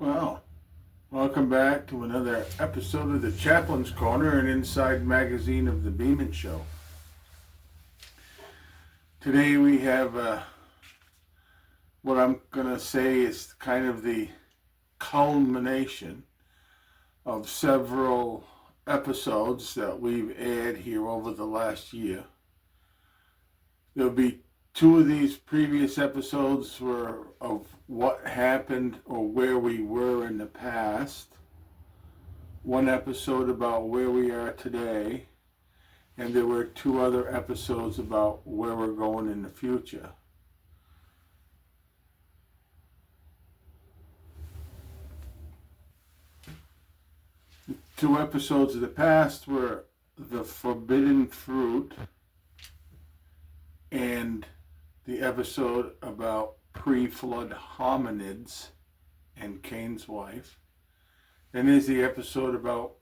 Well, welcome back to another episode of the Chaplain's Corner, an inside magazine of the Beeman Show. Today we have what I'm going to say is kind of the culmination of several episodes that we've aired here over the last year. There'll be two of these previous episodes were of what happened or where we were in the past. One episode about where we are today, and there were two other episodes about where we're going in the future. The two episodes of the past were the forbidden fruit and the episode about pre-flood hominids and Cain's wife. Then there's the episode about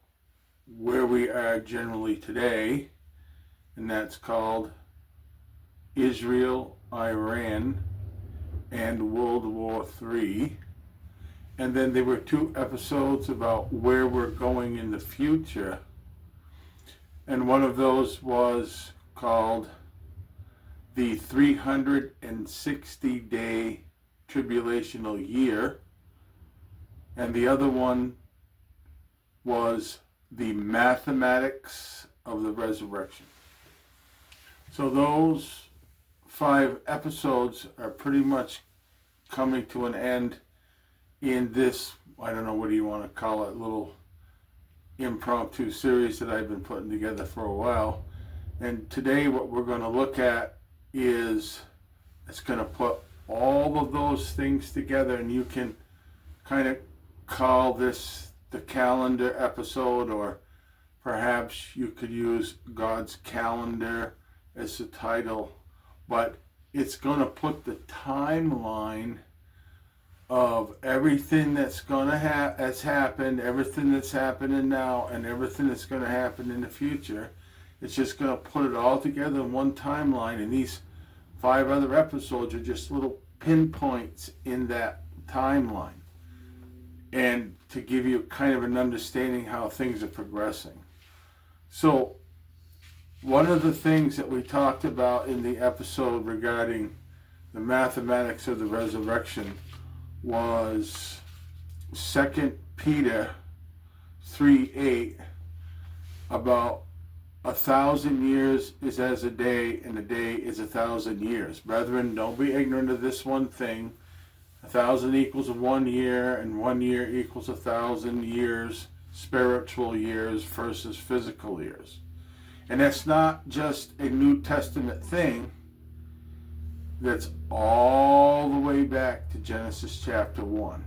where we are generally today, and that's called Israel, Iran, and World War III. And then there were two episodes about where we're going in the future, and one of those was called the 360-day tribulational year, and the other one was the mathematics of the resurrection. So those 5 episodes are pretty much coming to an end in this, I don't know, what do you want to call it, little impromptu series that I've been putting together for a while. And today what we're going to look at is it's going to put all of those things together, and you can kind of call this the calendar episode, or perhaps you could use God's calendar as the title, but it's going to put the timeline of everything that's going to has happened, everything that's happening now, and everything that's going to happen in the future. It's just going to put it all together in one timeline, and these 5 other episodes are just little pinpoints in that timeline, and to give you kind of an understanding how things are progressing. So one of the things that we talked about in the episode regarding the mathematics of the resurrection was 2 Peter 3:8, about 1,000 years is as a day, and a day is 1,000 years. Brethren, don't be ignorant of this one thing. 1,000 equals 1 year, and 1 year equals 1,000 years, spiritual years versus physical years. And that's not just a New Testament thing. That's all the way back to Genesis chapter 1.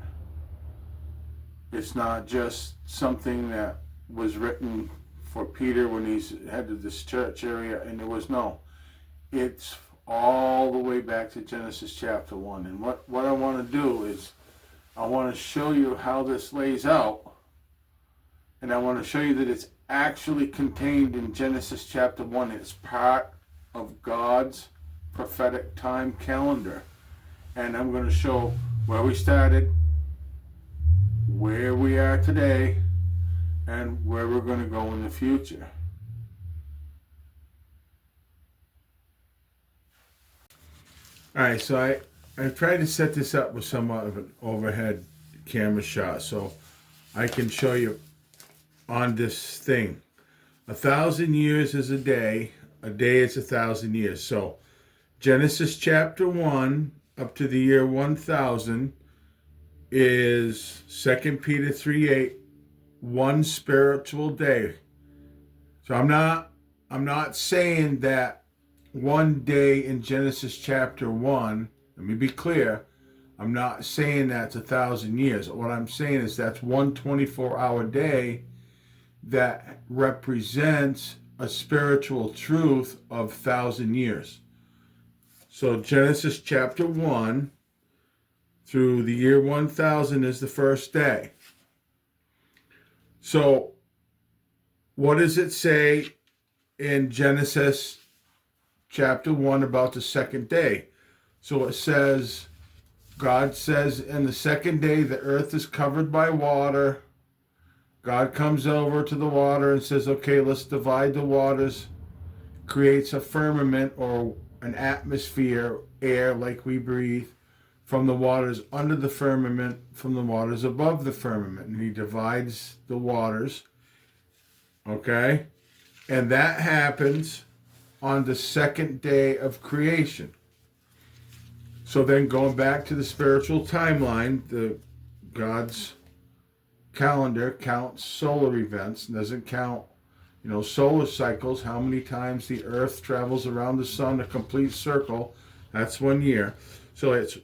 It's not just something that was written for Peter when he's headed this church area, and it's all the way back to Genesis chapter 1. And what I want to do is I want to show you how this lays out, and I want to show you that it's actually contained in Genesis chapter 1. It's part of God's prophetic time calendar, and I'm going to show where we started, where we are today, and where we're going to go in the future. Alright, so I've tried to set this up with somewhat of an overhead camera shot so I can show you on this thing. 1,000 years is a day is 1,000 years. So Genesis chapter 1 up to the year 1000 is 2 Peter 3:8, one spiritual day. So I'm not saying that one day in Genesis chapter 1, let me be clear, I'm not saying that's 1,000 years. What I'm saying is that's one 24-hour day that represents a spiritual truth of 1,000 years. So Genesis chapter 1 through the year 1000 is the first day. So what does it say in Genesis chapter 1 about the second day? So it says God says in the second day the earth is covered by water. God comes over to the water and says, okay, let's divide the waters, creates a firmament or an atmosphere, air like we breathe, from the waters under the firmament, from the waters above the firmament. And he divides the waters, okay? And that happens on the second day of creation. So then going back to the spiritual timeline, God's calendar counts solar events, doesn't count, solar cycles, how many times the earth travels around the sun, a complete circle. That's 1 year. So it's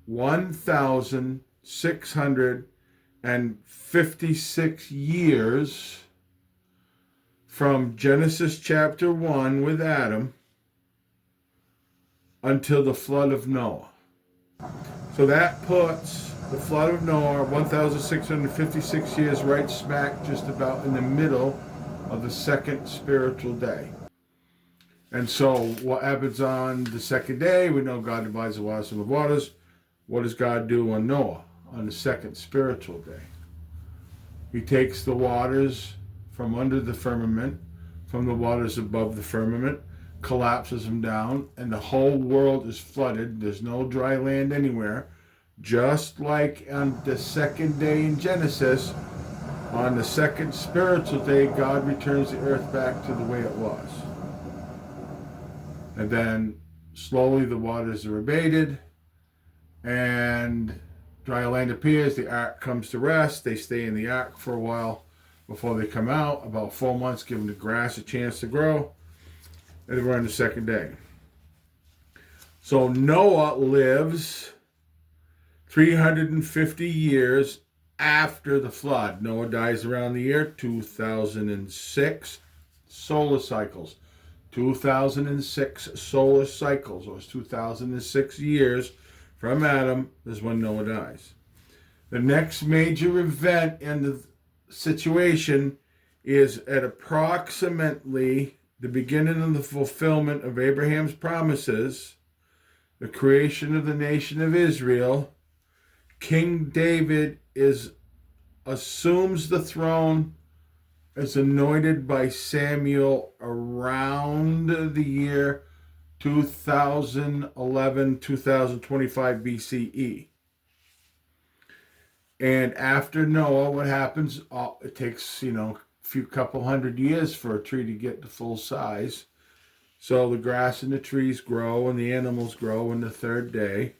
1,656 years from Genesis chapter 1 with Adam until the flood of Noah. So that puts the flood of Noah, 1,656 years, right smack just about in the middle of the second spiritual day. And so what happens on the second day? We know God divides the waters from the waters. What does God do on Noah on the second spiritual day? He takes the waters from under the firmament, from the waters above the firmament, collapses them down, and the whole world is flooded. There's no dry land anywhere. Just like on the second day in Genesis, on the second spiritual day, God returns the earth back to the way it was. And then slowly the waters are abated, and dry land appears. The ark comes to rest. They stay in the ark for a while before they come out, about 4 months, giving the grass a chance to grow. And we're on the second day. So Noah lives 350 years after the flood. Noah dies around the year 2006 solar cycles. 2006 solar cycles, or it's 2006 years from Adam is when Noah dies. The next major event in the situation is at approximately the beginning of the fulfillment of Abraham's promises, the creation of the nation of Israel. King David assumes the throne, is anointed by Samuel around the year 2011, 2025 BCE. And after Noah, what happens? It takes, couple hundred years for a tree to get to full size. So the grass and the trees grow and the animals grow in the third day.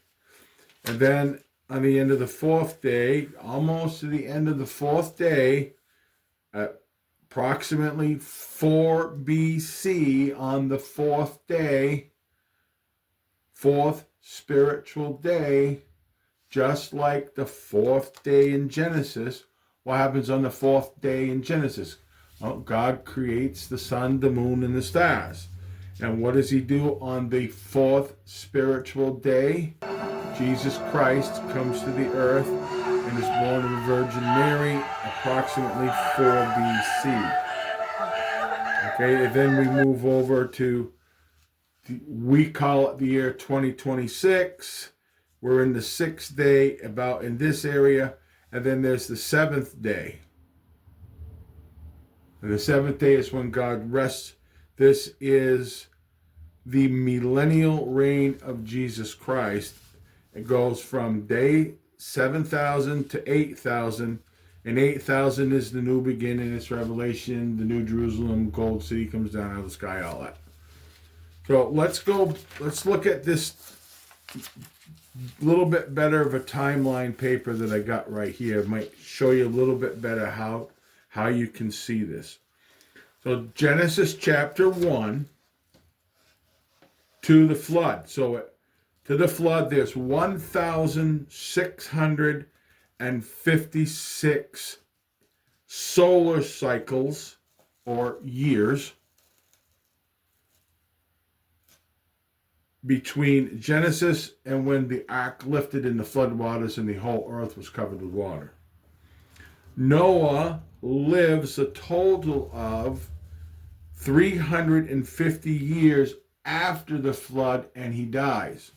And then on the end of the fourth day, almost to the end of the fourth day, approximately 4 BC, on the fourth day, fourth spiritual day, just like the fourth day in Genesis. What happens on the fourth day in Genesis? Well, God creates the sun, the moon, and the stars. And what does he do on the fourth spiritual day? Jesus Christ comes to the earth and is born of the Virgin Mary, approximately 4 BC. Okay, and then we move over to, we call it the year 2026. We're in the 6th day, about in this area, and then there's the 7th day. And the 7th day is when God rests. This is the millennial reign of Jesus Christ. It goes from day 7,000 to 8,000, and 8,000 is the new beginning. It's Revelation, the New Jerusalem, gold city comes down out of the sky, all that. So let's look at this little bit better of a timeline paper that I got right here. It might show you a little bit better how you can see this. So Genesis chapter 1 to the flood. So to the flood, there's 1,656 solar cycles or years between Genesis and when the ark lifted in the flood waters and the whole earth was covered with water. Noah lives a total of 350 years after the flood, and he dies.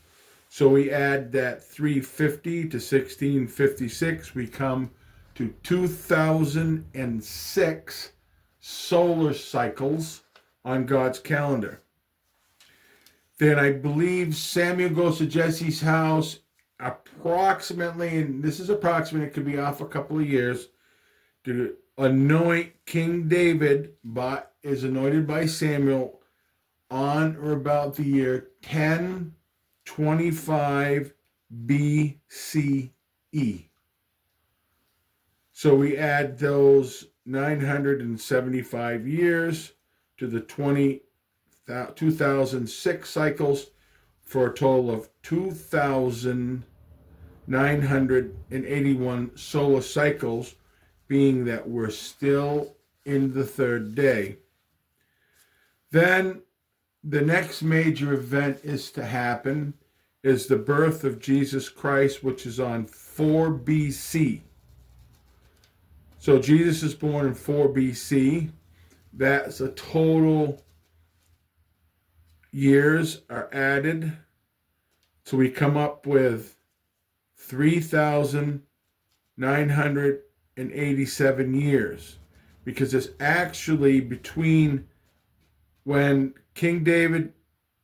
So we add that 350 to 1656, we come to 2006 solar cycles on God's calendar. Then I believe Samuel goes to Jesse's house approximately, and this is approximate, it could be off a couple of years, to anoint King David, is anointed by Samuel on or about the year 1025 BCE. So we add those 975 years to the 2006 cycles for a total of 2,981 solar cycles, being that we're still in the third day. Then the next major event is to happen is the birth of Jesus Christ, which is on 4 BC. So Jesus is born in 4 BC. That's a total years are added. So we come up with 3,987 years, because it's actually between when King David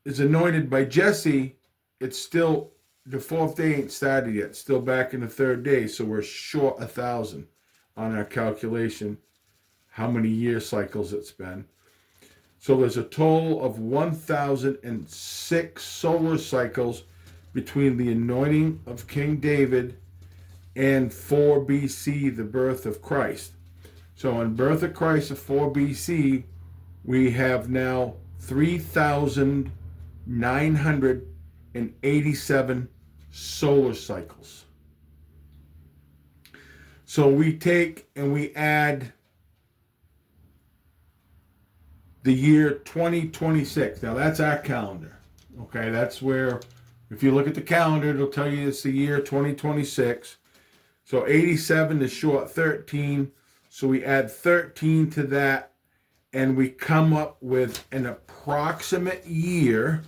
is anointed by Jesse, it's still, the fourth day ain't started yet, still back in the third day, so we're short 1,000 on our calculation, how many year cycles it's been. So there's a total of 1,006 solar cycles between the anointing of King David and 4 BC, the birth of Christ. So in birth of Christ of 4 BC, we have now 3,987 solar cycles. So we take and we add the year 2026. Now that's our calendar. Okay, that's where, if you look at the calendar, it'll tell you it's the year 2026. So 87 is short 13. So we add 13 to that, and we come up with an approximate year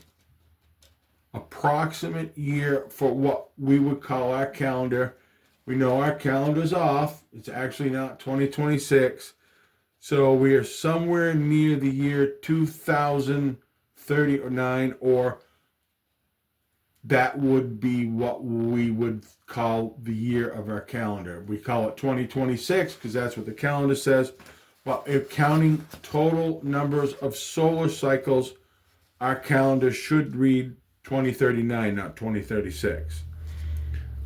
for what we would call our calendar. We know our calendar's off. It's actually not 2026. So we are somewhere near the year 2039, or that would be what we would call the year of our calendar. We call it 2026 because that's what the calendar says. But if counting total numbers of solar cycles, our calendar should read 2039, not 2036.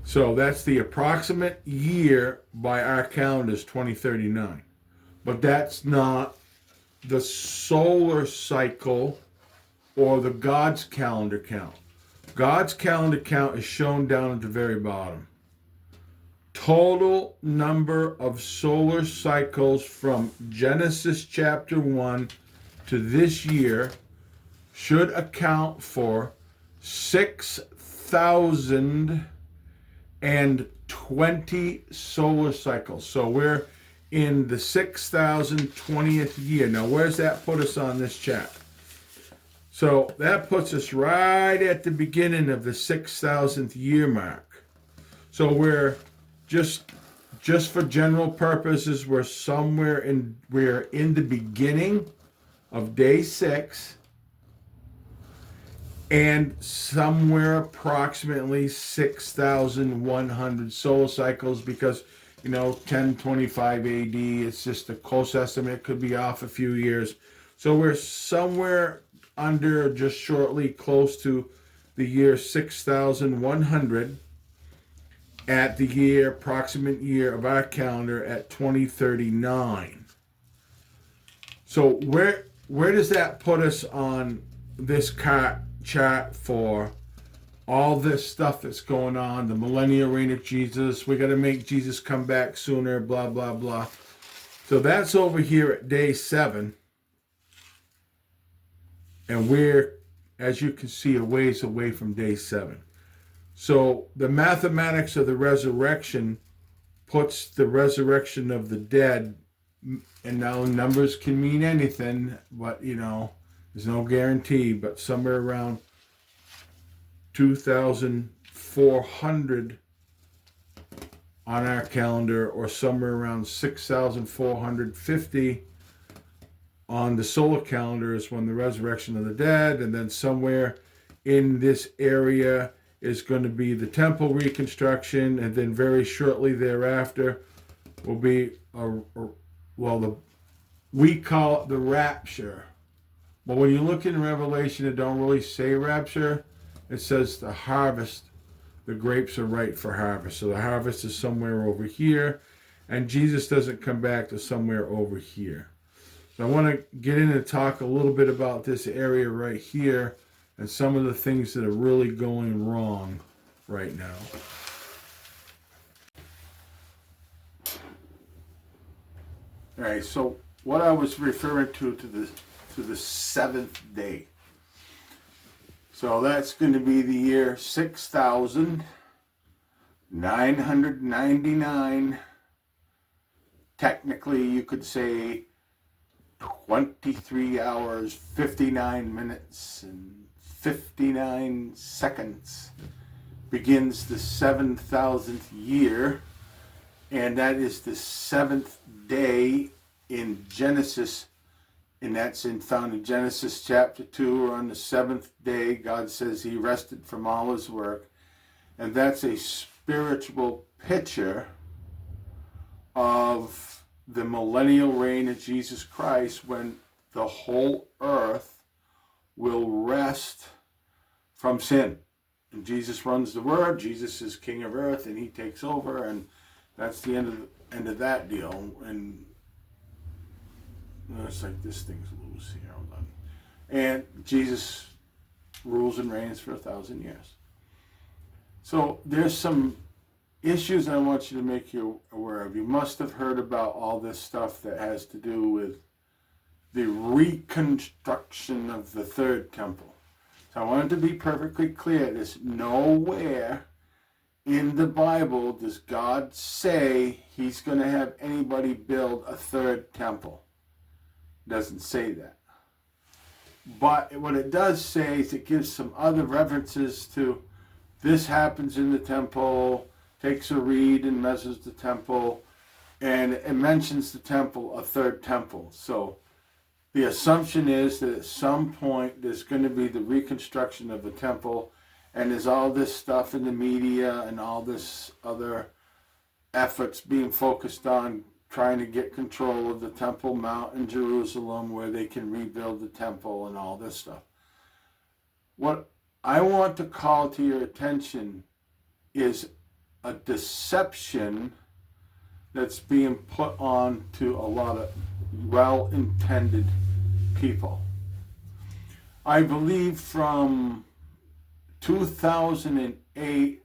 So that's the approximate year by our calendar is 2039. But that's not the solar cycle or the God's calendar count. God's calendar count is shown down at the very bottom. Total number of solar cycles from Genesis chapter 1 to this year should account for 6,020 solar cycles. So we're in the 6,020th year. Now, where's that put us on this chart? So that puts us right at the beginning of the 6,000th year mark. So we're just for general purposes, we're in the beginning of day 6, and somewhere approximately 6,100 solar cycles, because 1025 AD, it's just a close estimate. It could be off a few years. So we're somewhere under, just shortly close to the year 6,100 at the approximate year of our calendar at 2039. So where does that put us on this chart for all this stuff that's going on, the millennial reign of Jesus? We got to make Jesus come back sooner, blah, blah, blah. So that's over here at day 7. And we're, as you can see, a ways away from day 7. So the mathematics of the resurrection puts the resurrection of the dead, and now numbers can mean anything, but there's no guarantee, but somewhere around 2,400 on our calendar, or somewhere around 6,450 on the solar calendar is when the resurrection of the dead, and then somewhere in this area is going to be the temple reconstruction, and then very shortly thereafter will be we call it the rapture. But when you look in Revelation, it don't really say rapture. It says the harvest. The grapes are ripe for harvest. So the harvest is somewhere over here, and Jesus doesn't come back to somewhere over here. So I want to get in and talk a little bit about this area right here and some of the things that are really going wrong right now. All right, so what I was referring to the seventh day. So that's going to be the year 6,999. Technically, you could say 23 hours, 59 minutes, and 59 seconds begins the 7,000th year, and that is the seventh day in Genesis. And that's found in Genesis chapter 2. On the seventh day, God says he rested from all his work. And that's a spiritual picture of the millennial reign of Jesus Christ, when the whole earth will rest from sin. And Jesus runs the world. Jesus is king of earth, and he takes over. And that's the end of that deal. And it's like this thing's loose here. Hold on. And Jesus rules and reigns for 1,000 years. So there's some issues I want you to make you aware of. You must have heard about all this stuff that has to do with the reconstruction of the third temple. So I wanted to be perfectly clear. There's nowhere in the Bible does God say he's going to have anybody build a third temple. Doesn't say that. But what it does say is it gives some other references to this happens in the temple, takes a reed and measures the temple, and it mentions the temple, a third temple. So the assumption is that at some point there's going to be the reconstruction of the temple, and there's all this stuff in the media and all this other efforts being focused on trying to get control of the Temple Mount in Jerusalem, where they can rebuild the temple and all this stuff. What I want to call to your attention is a deception that's being put on to a lot of well-intended people. I believe from 2008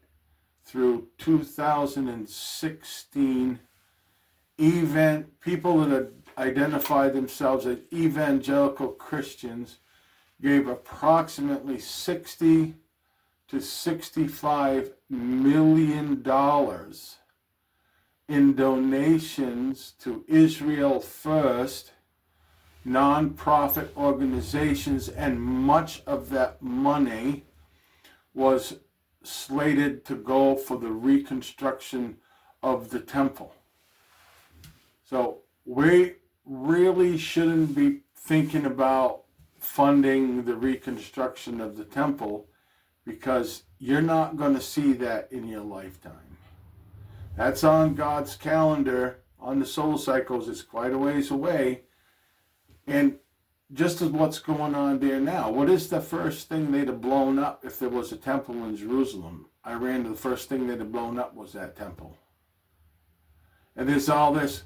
through 2016, people that identify themselves as evangelical Christians gave approximately $60 to $65 million in donations to Israel First, nonprofit organizations, and much of that money was slated to go for the reconstruction of the temple. So we really shouldn't be thinking about funding the reconstruction of the temple, because you're not going to see that in your lifetime. That's on God's calendar, on the solar cycles. It's quite a ways away. And just as what's going on there now, what is the first thing they'd have blown up if there was a temple in Jerusalem? Iran, the first thing they'd have blown up was that temple. And there's all this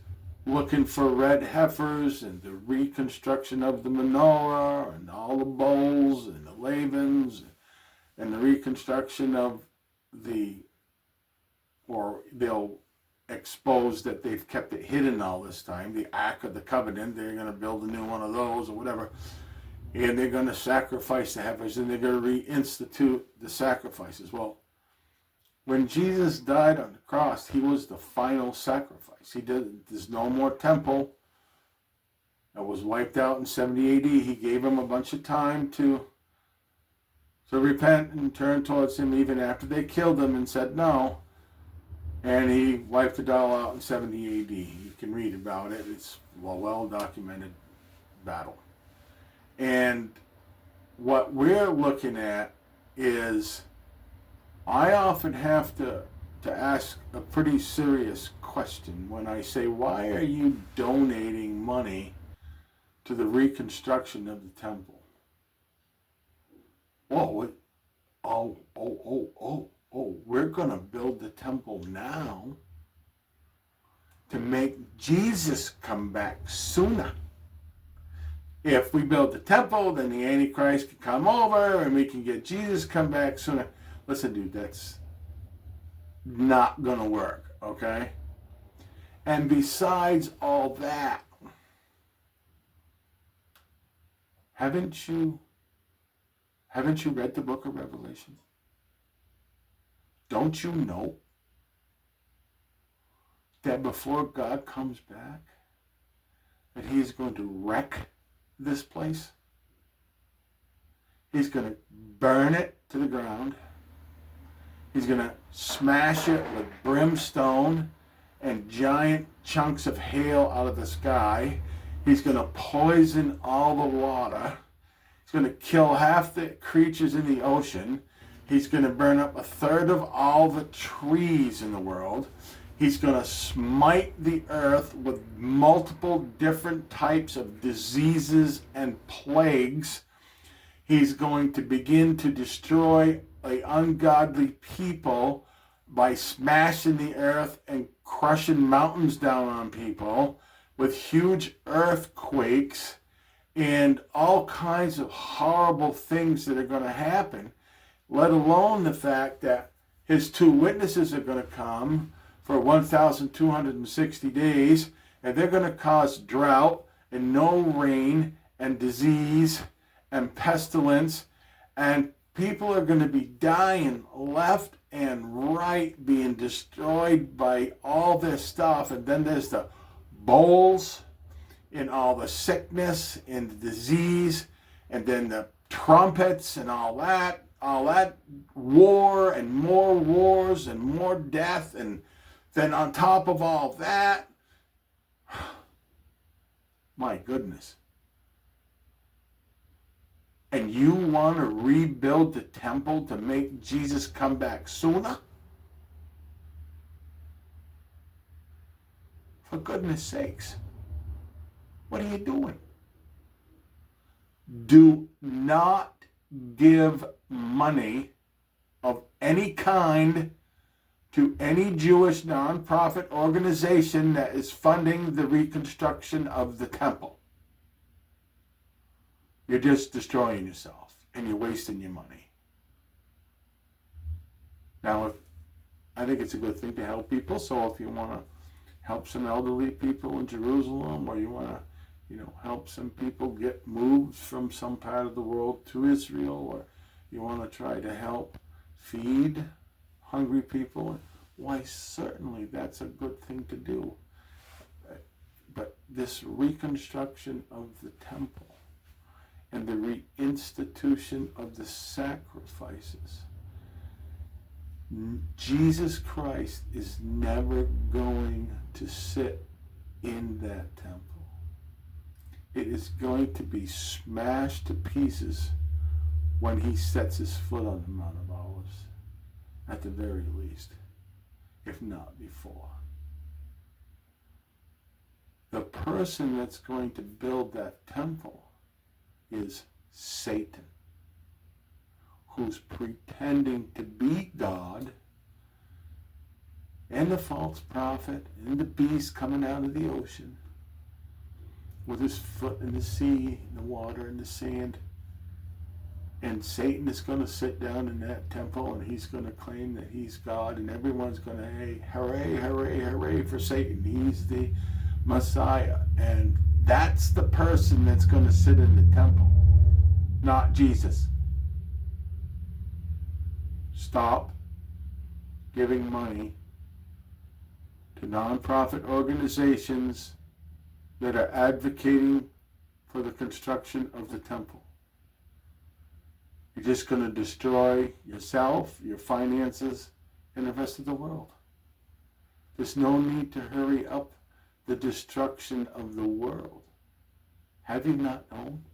looking for red heifers and the reconstruction of the menorah and all the bowls and the lavens and the reconstruction of they'll expose that they've kept it hidden all this time, the Ark of the Covenant. They're going to build a new one of those or whatever, and they're going to sacrifice the heifers, and they're going to reinstitute the sacrifices. Well, when Jesus died on the cross, he was the final sacrifice. There's no more temple. That was wiped out in 70 AD. He gave them a bunch of time to So repent and turn towards him even after they killed him and said no. And he wiped it all out in 70 AD. You can read about it. It's a well-documented battle. And what we're looking at is, I often have to ask a pretty serious question when I say, why are you donating money to the reconstruction of the temple? We're going to build the temple now to make Jesus come back sooner. If we build the temple, then the Antichrist can come over and we can get Jesus come back sooner. Listen, dude, that's not going to work, okay? And besides all that, haven't you read the book of Revelation? Don't you know that before God comes back, that he is going to wreck this place? He's going to burn it to the ground. He's going to smash it with brimstone and giant chunks of hail out of the sky. He's going to poison all the water. He's going to kill half the creatures in the ocean. He's going to burn up a third of all the trees in the world. He's going to smite the earth with multiple different types of diseases and plagues. He's going to begin to destroy the ungodly people by smashing the earth and crushing mountains down on people with huge earthquakes and all kinds of horrible things that are going to happen, let alone the fact that his two witnesses are going to come for 1,260 days, and they're going to cause drought and no rain and disease and pestilence, and people are going to be dying left and right, being destroyed by all this stuff. And then there's the bowls and all the sickness and the disease, and then the trumpets and all that war and more wars and more death. And then on top of all that, my goodness. And you want to rebuild the temple to make Jesus come back sooner? For goodness sakes, what are you doing? Do not give money of any kind to any Jewish nonprofit organization that is funding the reconstruction of the temple. You're just destroying yourself and you're wasting your money. Now, I think it's a good thing to help people, so if you want to help some elderly people in Jerusalem, or you want to help some people get moved from some part of the world to Israel, or you want to try to help feed hungry people, why, certainly that's a good thing to do. But this reconstruction of the temple and the reinstitution of the sacrifices, Jesus Christ is never going to sit in that temple. It is going to be smashed to pieces when he sets his foot on the Mount of Olives, at the very least, if not before. The person that's going to build that temple is Satan, who's pretending to be God, and the false prophet, and the beast coming out of the ocean, with his foot in the sea, in the water, in the sand. And Satan is going to sit down in that temple, and he's going to claim that he's God, and everyone's going to, hey, hooray, hooray, hooray for Satan. He's the Messiah. And that's the person that's going to sit in the temple, not Jesus. Stop giving money to nonprofit organizations that are advocating for the construction of the temple. You're just going to destroy yourself, your finances, and the rest of the world. There's no need to hurry up the destruction of the world. Have you not known?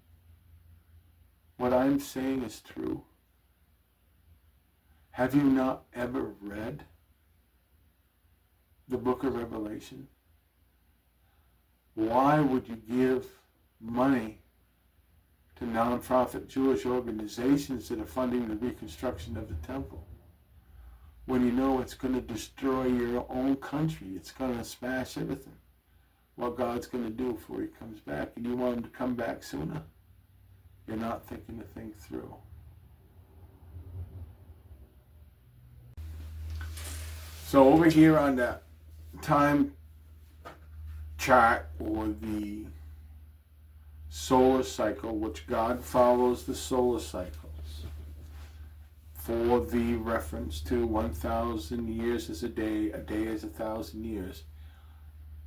What I'm saying is true. Have you not ever read the book of Revelation? Why would you give money to non-profit Jewish organizations that are funding the reconstruction of the temple when you know it's going to destroy your own country? It's going to smash everything. What God's going to do before he comes back, and you want him to come back sooner? You're not thinking the thing through. So over here on the time chart, or the solar cycle, which God follows the solar cycles, for the reference to 1,000 years is a day is 1,000 years.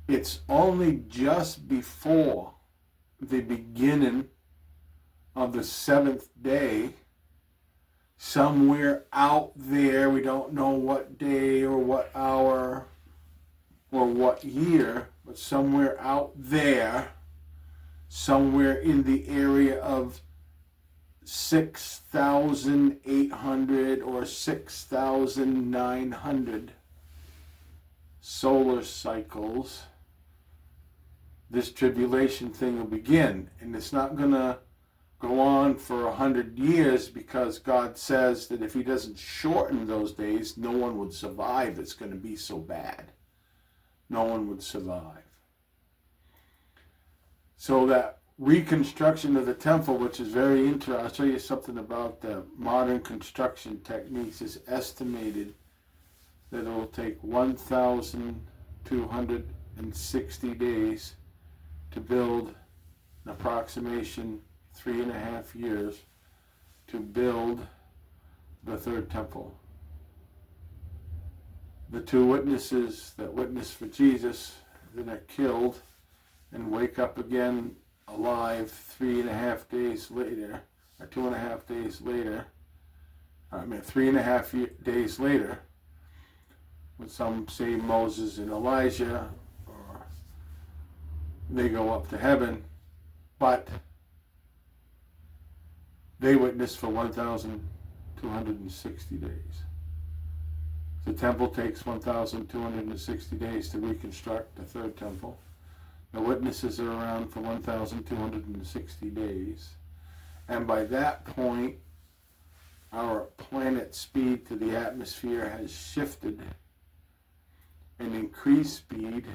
It's only just before the beginning of the seventh day, somewhere out there, we don't know what day or what hour or what year, but somewhere out there, somewhere in the area of 6,800 or 6,900 solar cycles, this tribulation thing will begin. And it's not going to go on for 100 years, because God says that if he doesn't shorten those days, no one would survive. It's going to be so bad. No one would survive. So that reconstruction of the temple, which is very interesting, I'll show you something about the modern construction techniques, is estimated that it will take 1,260 days to build, an approximation 3.5 years, to build the third temple. The two witnesses that witnessed for Jesus that are killed and wake up again alive 3.5 days later, or 2.5 days later, 3.5 days later, when some say Moses and Elijah, or they go up to heaven, but they witnessed for 1,260 days. The temple takes 1,260 days to reconstruct the third temple. The witnesses are around for 1,260 days. And by that point, our planet's speed to the atmosphere has shifted and increased speed,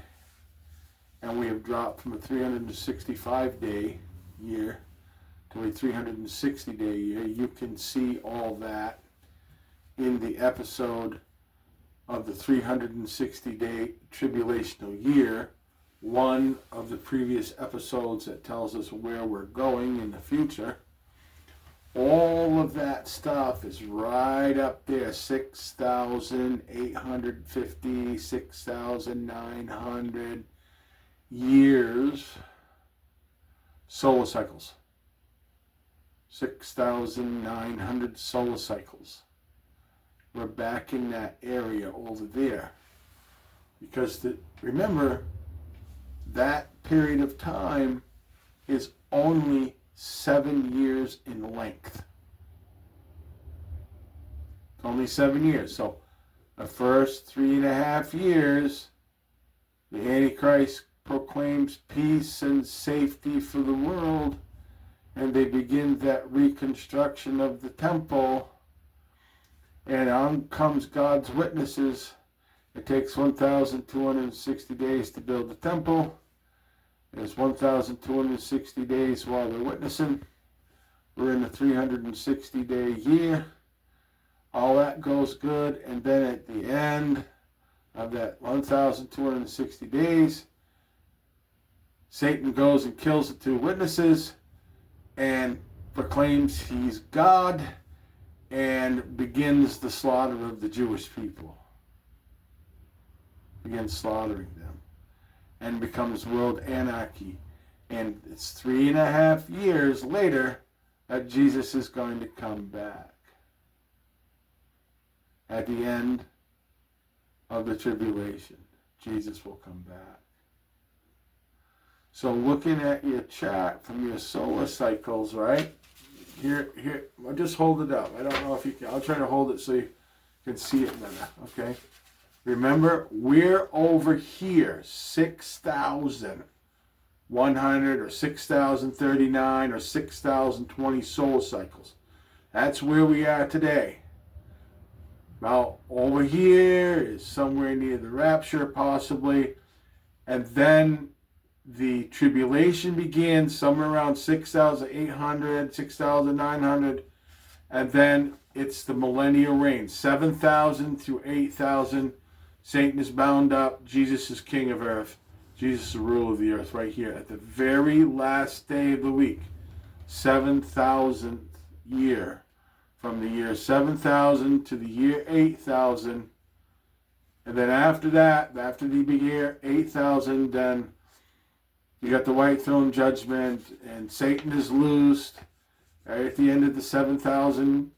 and we have dropped from a 365-day year to a 360-day year. You can see all that in the episode of the 360-day tribulational year, one of the previous episodes that tells us where we're going in the future. All of that stuff is right up there, 6,850, 6,900 years, solar cycles. 6,900 solar cycles. We're back in that area over there. Because remember, that period of time is only 7 years in length. It's only 7 years. So the first 3.5 years, the Antichrist proclaims peace and safety for the world, and they begin that reconstruction of the temple, and on comes God's witnesses. It takes 1,260 days to build the temple. There's 1,260 days while they're witnessing. We're in the 360-day year. All that goes good, and then at the end of that 1,260 days, Satan goes and kills the two witnesses and proclaims he's God and begins the slaughter of the Jewish people. Begins slaughtering them and becomes world anarchy. And it's 3.5 years later that Jesus is going to come back at the end of the tribulation. Jesus will come back. So looking at your chart from your solar cycles, right? Here, I'll just hold it up. I don't know if you can. I'll try to hold it so you can see it better, okay? Remember, we're over here, 6,100 or 6,039 or 6,020 solar cycles. That's where we are today. Now, over here is somewhere near the rapture, possibly, and then the tribulation began somewhere around 6,800, 6,900, and then it's the millennial reign, 7,000 through 8,000. Satan is bound up. Jesus is king of earth. Jesus is the ruler of the earth right here at the very last day of the week, 7,000th year. From the year 7,000 to the year 8,000. And then after that, after the year 8,000, then you got the white throne judgment, and Satan is loosed. Right at the end of the 7,000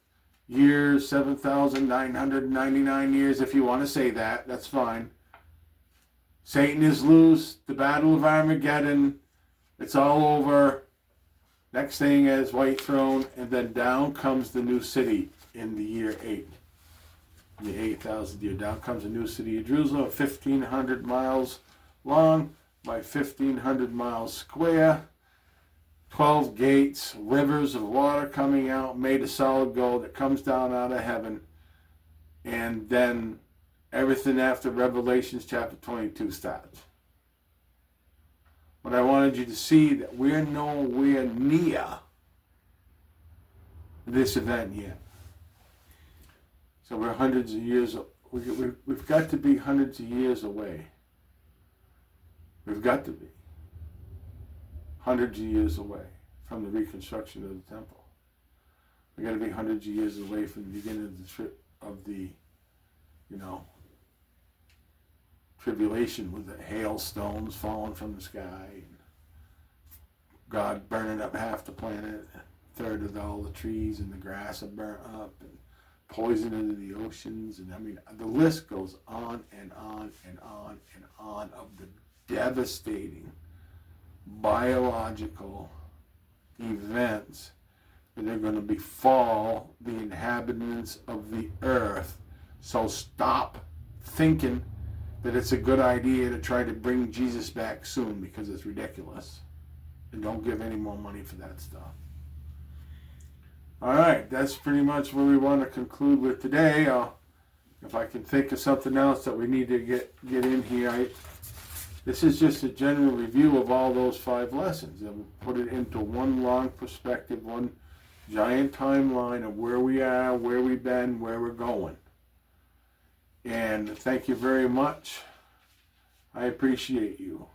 years, 7,999 years, if you want to say that, that's fine. Satan is loosed, the Battle of Armageddon, it's all over. Next thing is white throne, and then down comes the new city in the year 8. In the 8,000th year, down comes the new city of Jerusalem, 1,500 miles long by 1,500 miles square. 12 gates, rivers of water coming out, made of solid gold that comes down out of heaven. And then everything after Revelations chapter 22 starts. But I wanted you to see that we're nowhere near this event yet. So we're hundreds of years, we've got to be hundreds of years away. We've got to be hundreds of years away from the reconstruction of the temple. We've got to be hundreds of years away from the beginning of the tribulation with the hailstones falling from the sky, and God burning up half the planet, a third of all the trees and the grass are burnt up, and poison into the oceans, and I mean the list goes on and on and on and on of the devastating biological events that are going to befall the inhabitants of the earth. So stop thinking that it's a good idea to try to bring Jesus back soon, because it's ridiculous. And don't give any more money for that stuff. All right, that's pretty much where we want to conclude with today. If I can think of something else that we need to get in here, this is just a general review of all those 5 lessons, and we'll put it into one long perspective, one giant timeline of where we are, where we've been, where we're going. And thank you very much. I appreciate you.